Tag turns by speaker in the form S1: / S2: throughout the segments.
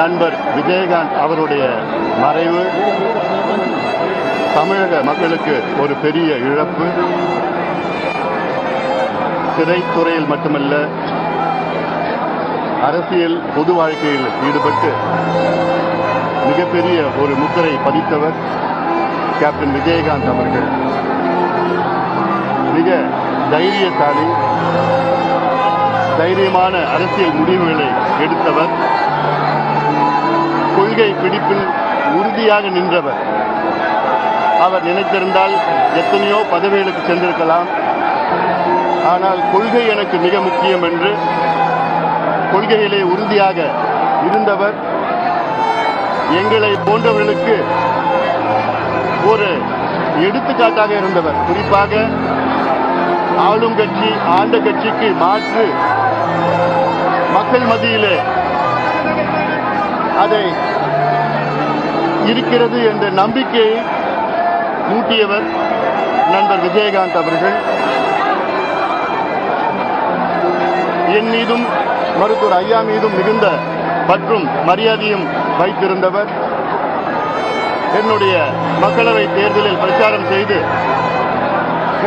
S1: நண்பர் விஜயகாந்த் அவருடைய மறைவு தமிழக மக்களுக்கு ஒரு பெரிய இழப்பு. திரைத்துறையில் மட்டுமல்ல, அரசியல் பொது வாழ்க்கையில் ஈடுபட்டு மிகப்பெரிய ஒரு முத்திரை பதித்தவர் கேப்டன் விஜயகாந்த் அவர்கள். மிக தைரியசாலி, தைரியமான அரசியல் முடிவுகளை எடுத்தவர், கொள்கை பிடிப்பில் உறுதியாக நின்றவர். அவர் நினைத்திருந்தால் எத்தனையோ பதவிகளுக்கு சென்றிருக்கலாம். ஆனால் கொள்கை எனக்கு மிக முக்கியம் என்று கொள்கையிலே உறுதியாக இருந்தவர். எங்களை போன்றவர்களுக்கு ஒரு எடுத்துக்காட்டாக இருந்தவர். குறிப்பாக ஆளும் கட்சி ஆண்ட கட்சிக்கு மாற்று மக்கள் மத்தியிலே அதை இருக்கிறது என்ற நம்பிக்கையை ஊட்டியவர் நண்பர் விஜயகாந்த் அவர்கள். என் மீதும் மருத்துவர் ஐயா மீதும் மிகுந்த பற்றும் மரியாதையும் வைத்திருந்தவர். என்னுடைய மக்களவை தேர்தலில் பிரச்சாரம் செய்து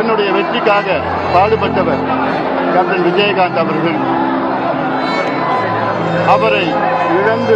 S1: என்னுடைய வெற்றிக்காக பாடுபட்டவர் கேப்டன் விஜயகாந்த் அவர்கள். அவரை இழந்து